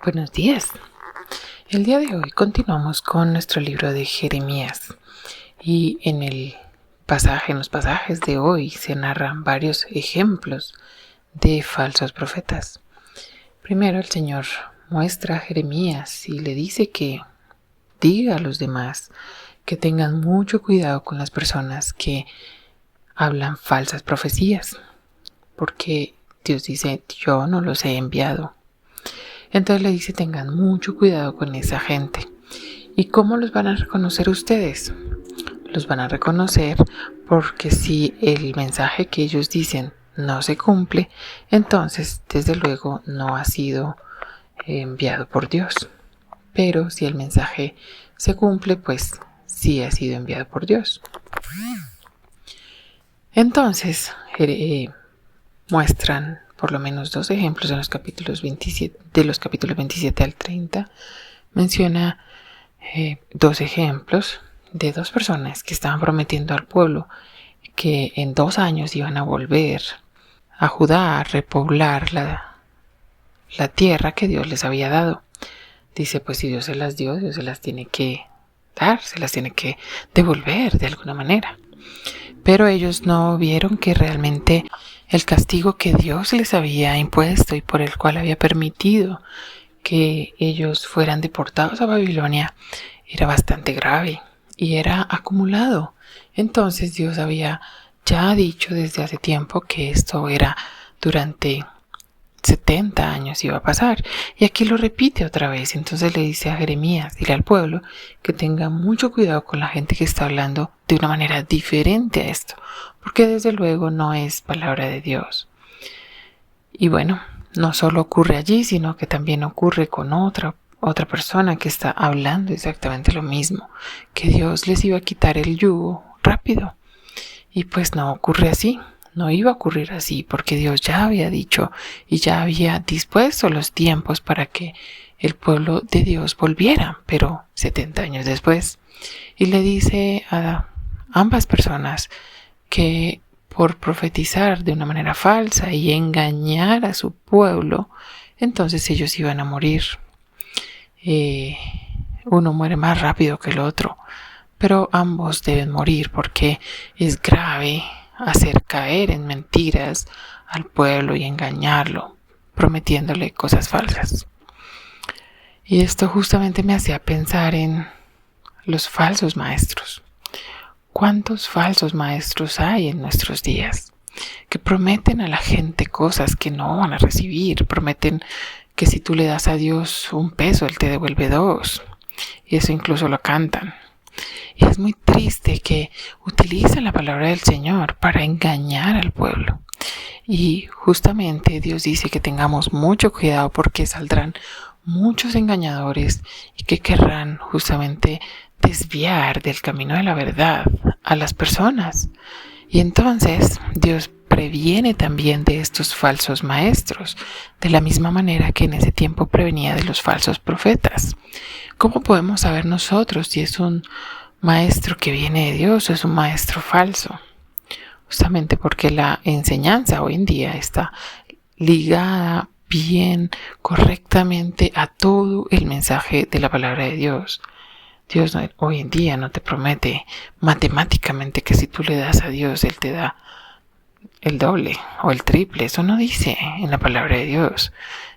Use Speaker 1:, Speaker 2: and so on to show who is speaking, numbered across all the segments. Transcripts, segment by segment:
Speaker 1: Buenos días. El día de hoy continuamos con nuestro libro de Jeremías y en los pasajes de hoy se narran varios ejemplos de falsos profetas. Primero el Señor muestra a Jeremías y le dice que diga a los demás que tengan mucho cuidado con las personas que hablan falsas profecías, porque Dios dice: yo no los he enviado. Entonces le dice: tengan mucho cuidado con esa gente. ¿Y cómo los van a reconocer ustedes? Los van a reconocer porque si el mensaje que ellos dicen no se cumple, entonces desde luego no ha sido enviado por Dios. Pero si el mensaje se cumple, pues sí ha sido enviado por Dios. Entonces muestran por lo menos dos ejemplos en los capítulos 27 al 30. Menciona dos ejemplos de dos personas que estaban prometiendo al pueblo que en 2 años iban a volver a Judá a repoblar la tierra que Dios les había dado. Dice: pues si Dios se las dio, Dios se las tiene que dar, se las tiene que devolver de alguna manera. Pero ellos no vieron que realmente el castigo que Dios les había impuesto y por el cual había permitido que ellos fueran deportados a Babilonia era bastante grave y era acumulado. Entonces Dios había ya dicho desde hace tiempo que esto era durante 70 años iba a pasar, y aquí lo repite otra vez. Entonces le dice a Jeremías, dile al pueblo que tenga mucho cuidado con la gente que está hablando de una manera diferente a esto, porque desde luego no es palabra de Dios. Y bueno, no solo ocurre allí, sino que también ocurre con otra persona que está hablando exactamente lo mismo, que Dios les iba a quitar el yugo rápido, y pues no ocurre así. No iba a ocurrir así, porque Dios ya había dicho y ya había dispuesto los tiempos para que el pueblo de Dios volviera, pero 70 años después. Y le dice a ambas personas que por profetizar de una manera falsa y engañar a su pueblo, entonces ellos iban a morir. Uno muere más rápido que el otro, pero ambos deben morir porque es grave hacer caer en mentiras al pueblo y engañarlo, prometiéndole cosas falsas. Y esto justamente me hacía pensar en los falsos maestros. ¿Cuántos falsos maestros hay en nuestros días que prometen a la gente cosas que no van a recibir? Prometen que si tú le das a Dios 1 peso, Él te devuelve 2. Y eso incluso lo cantan. Y es muy triste que utilizan la palabra del Señor para engañar al pueblo. Y justamente Dios dice que tengamos mucho cuidado porque saldrán muchos engañadores y que querrán justamente desviar del camino de la verdad a las personas. Y entonces Dios previene también de estos falsos maestros, de la misma manera que en ese tiempo prevenía de los falsos profetas. ¿Cómo podemos saber nosotros si es un maestro que viene de Dios o es un maestro falso? Justamente porque la enseñanza hoy en día está ligada bien, correctamente a todo el mensaje de la palabra de Dios. Dios hoy en día no te promete matemáticamente que si tú le das a Dios, Él te da el doble o el triple. Eso no dice en la palabra de Dios.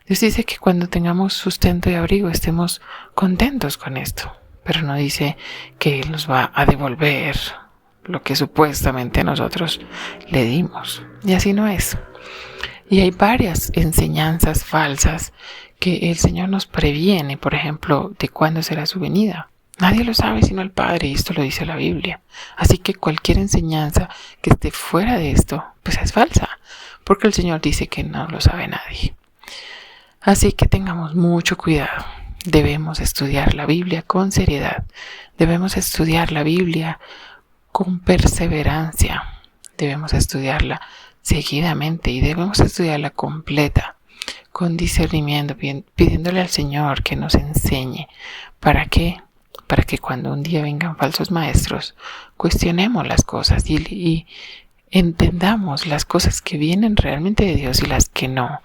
Speaker 1: Dios dice que cuando tengamos sustento y abrigo estemos contentos con esto, pero no dice que Él nos va a devolver lo que supuestamente nosotros le dimos. Y así no es. Y hay varias enseñanzas falsas que el Señor nos previene, por ejemplo, de cuándo será su venida. Nadie lo sabe sino el Padre, y esto lo dice la Biblia. Así que cualquier enseñanza que esté fuera de esto, pues es falsa, porque el Señor dice que no lo sabe nadie. Así que tengamos mucho cuidado. Debemos estudiar la Biblia con seriedad. Debemos estudiar la Biblia con perseverancia. Debemos estudiarla seguidamente y debemos estudiarla completa, con discernimiento, pidiéndole al Señor que nos enseñe. ¿Para qué? Para que cuando un día vengan falsos maestros, cuestionemos las cosas y entendamos las cosas que vienen realmente de Dios y las que no.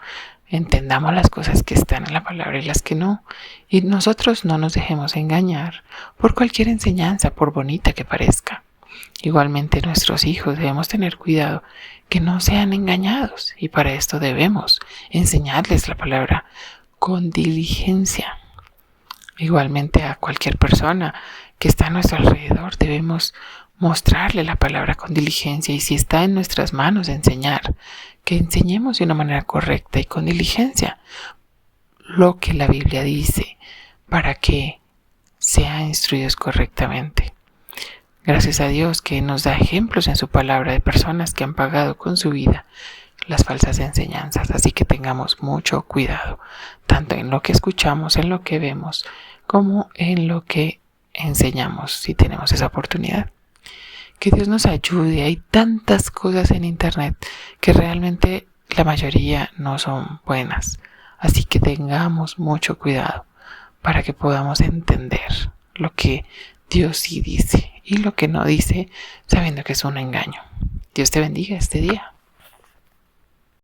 Speaker 1: entendamos las cosas que están en la palabra y las que no, y nosotros no nos dejemos engañar por cualquier enseñanza, por bonita que parezca. Igualmente nuestros hijos debemos tener cuidado que no sean engañados, y para esto debemos enseñarles la palabra con diligencia. Igualmente a cualquier persona que está a nuestro alrededor debemos mostrarle la palabra con diligencia, y si está en nuestras manos enseñar, que enseñemos de una manera correcta y con diligencia lo que la Biblia dice para que sean instruidos correctamente. Gracias a Dios que nos da ejemplos en su palabra de personas que han pagado con su vida las falsas enseñanzas, así que tengamos mucho cuidado, tanto en lo que escuchamos, en lo que vemos, como en lo que enseñamos, si tenemos esa oportunidad. Que Dios nos ayude. Hay tantas cosas en internet que realmente la mayoría no son buenas, así que tengamos mucho cuidado para que podamos entender lo que Dios sí dice y lo que no dice, sabiendo que es un engaño. Dios te bendiga este día.